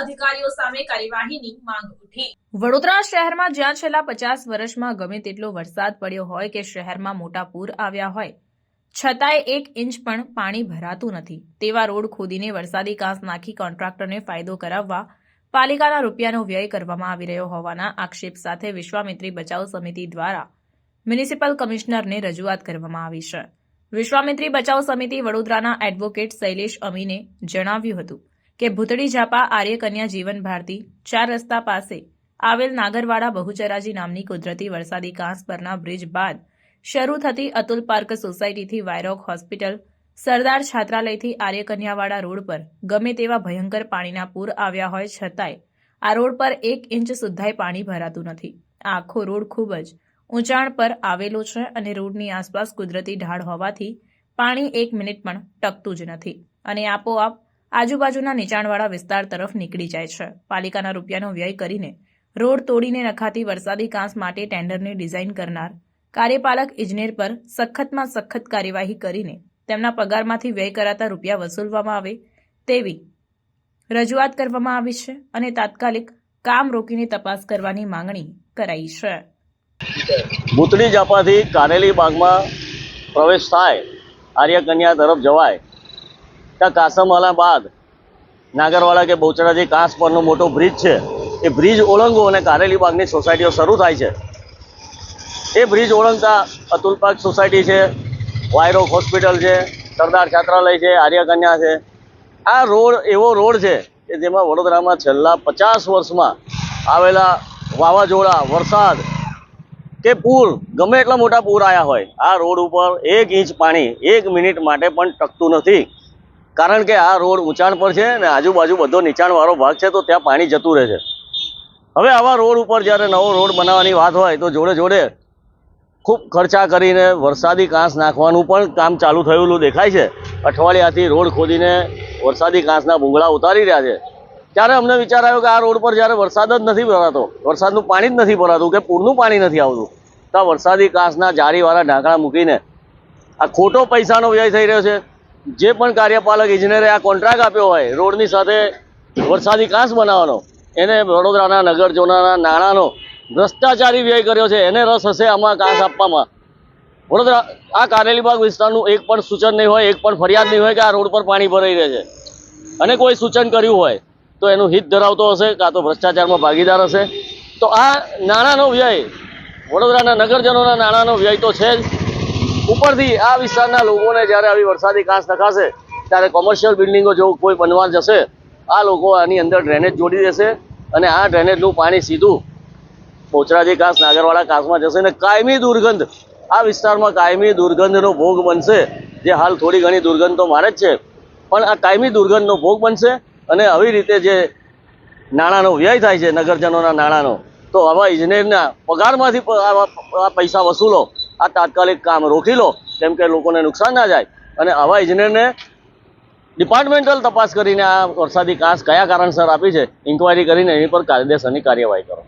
અધિકારીઓ સામે કાર્યવાહીની માંગ ઉઠી। વડોદરા શહેરમાં જ્યાં છેલ્લા 50 વર્ષમાં ગમે તેટલો વરસાદ પડ્યો હોય કે શહેરમાં મોટા પૂર આવ્યા હોય છતાંય 1 ઇંચ પણ પાણી ભરાતું નથી તેવા રોડ ખોદીને વરસાદી કાંસ નાખી કોન્ટ્રાક્ટરને ફાયદો કરાવવા પાલિકાના રૂપિયાનો વ્યય કરવામાં આવી રહ્યો હોવાના આક્ષેપ સાથે વિશ્વામિત્રી બચાવ સમિતિ દ્વારા મ્યુનિસિપલ કમિશનરને રજૂઆત કરવામાં આવી છે। વિશ્વામિત્રી બચાવ સમિતિ વડોદરાના એડવોકેટ શૈલેષ અમીને જણાવ્યું હતું કે ભૂતળી ઝાપા આર્યકન્યા જીવન ભારતી 4 રસ્તા પાસે આવેલ નાગરવાડા બહુચરાજી નામની કુદરતી વરસાદી કાંસ પરના બ્રિજ બાદ શરૂ થતી અતુલ પાર્ક સોસાયટીથી વાયરોક હોસ્પિટલ સરદાર છાત્રાલયથી આર્યકન્યાવાડા રોડ પર ગમે તેવા ભયંકર પાણીના પૂર આવ્યા હોય છતાંય આ રોડ પર 1 ઇંચ સુદ્ધાય પાણી ભરાતું નથી। આ આખો રોડ ખૂબ જ ઊંચાણ પર આવેલો છે અને રોડની આસપાસ કુદરતી ઢાળ હોવાથી પાણી 1 મિનિટ પણ ટકતું જ નથી અને આપોઆપ આજુબાજુના નીચાણવાળા વિસ્તાર તરફ નીકળી જાય છે। પાલિકાના રૂપિયાનો વ્યય કરીને રોડ તોડીને નખાતી વરસાદી કાંસ માટે ટેન્ડરની ડિઝાઇન કરનાર કાર્યપાલક ઇજનેર પર સખતમાં સખત કાર્યવાહી કરીને તેમના પગારમાંથી વ્યય કરાતા રૂપિયા વસૂલવામાં આવે તેવી રજૂઆત કરવામાં આવી છે અને તાત્કાલિક કામ રોકીને તપાસ કરવાની માંગણી કરાઈ છે। ભૂતળી ઝાપાથી કારેલી બાગમાં પ્રવેશ થાય આર્યકન્યા તરફ જવાય ત્યાં કાસમવાલા બાદ નાગરવાડા કે બહુચરાજી કાંસ પરનો મોટો બ્રિજ છે એ બ્રિજ ઓળંગો અને કારેલી બાગની સોસાયટીઓ શરૂ થાય છે। એ બ્રિજ ઓળંગતા અતુલ પાર્ક સોસાયટી છે, વાયરોક હોસ્પિટલ છે, સરદાર છાત્રાલય છે, આર્યકન્યા છે। આ રોડ એવો રોડ છે કે જેમાં વડોદરામાં છેલ્લા 50 વર્ષમાં આવેલા વાવાઝોડા, વરસાદ કે પૂર ગમે એટલા મોટા પૂર આવ્યા હોય આ રોડ ઉપર 1 ઇંચ પાણી 1 મિનિટ માટે પણ ટકતું નથી, કારણ કે આ રોડ ઊંચાણ પર છે અને આજુબાજુ બધો નીચાણવાળો ભાગ છે તો ત્યાં પાણી જતું રહે છે। હવે આવા રોડ ઉપર જ્યારે નવો રોડ બનાવવાની વાત હોય તો જોડે જોડે ખૂબ ખર્ચા કરીને વરસાદી કાંસ નાખવાનું પણ કામ ચાલુ થયેલું દેખાય છે। અઠવાડિયાથી રોડ ખોદીને વરસાદી કાંસના ભૂંગળા ઉતારી રહ્યા છે। ત્યારે અમને વિચાર આવ્યો કે આ રોડ પર જ્યારે વરસાદ જ નથી ભરાતો, વરસાદનું પાણી જ નથી ભરાતું કે પૂરનું પાણી નથી આવતું, તો આ વરસાદી કાંસના જારીવાળા ઢાંકણા મૂકીને આ ખોટો પૈસાનો વ્યય થઈ રહ્યો છે। જે પણ કાર્યપાલક ઇજનેરે આ કોન્ટ્રાક્ટ આપ્યો હોય રોડની સાથે વરસાદી કાંસ બનાવવાનો, એને વડોદરાના નગરજનોના નાણાંનો ભ્રષ્ટાચારી વ્યય કર્યો છે। એને રસ હશે આમાં કાંસ આપવામાં। વડોદરા આ કારેલી બાગ વિસ્તારનું એક પણ સૂચન નહીં હોય, એક પણ ફરિયાદ નહીં હોય કે આ રોડ પર પાણી ભરાઈ રહે છે અને કોઈ સૂચન કર્યું હોય તો એનું હિત ધરાવતો હશે કાં તો ભ્રષ્ટાચારમાં ભાગીદાર હશે। તો આ નાણાંનો વ્યય, વડોદરાના નગરજનોના નાણાંનો વ્યય તો છે જ, ઉપરથી આ વિસ્તારના લોકોને જ્યારે આવી વરસાદી કાંસ નખાશે ત્યારે કોમર્શિયલ બિલ્ડિંગો જો કોઈ બનવા જશે આ લોકો આની અંદર ડ્રેનેજ જોડી દેશે અને આ ડ્રેનેજનું પાણી સીધું બહુચરાજી કાંસ નાગરવાડા કાંસમાં જશે અને કાયમી દુર્ગંધ આ વિસ્તારમાં કાયમી દુર્ગંધનો ભોગ બનશે। જે હાલ થોડી ઘણી દુર્ગંધ તો મારે જ છે પણ આ કાયમી દુર્ગંધનો ભોગ બનશે અને આવી રીતે જે નાણાંનો વ્યય થાય છે નગરજનોના નાણાંનો, તો આવા ઇજનેરના પગારમાંથી આ પૈસા વસૂલો, આ તાત્કાલિક કામ રોકી લો કેમ કે લોકોને નુકસાન ના જાય અને આવા ઇજનેરને ડિપાર્ટમેન્ટલ તપાસ કરીને આ વરસાદી કાંસ કયા કારણસર આપી છે ઇન્ક્વાયરી કરીને એની પર કાયદેસરની કાર્યવાહી કરો।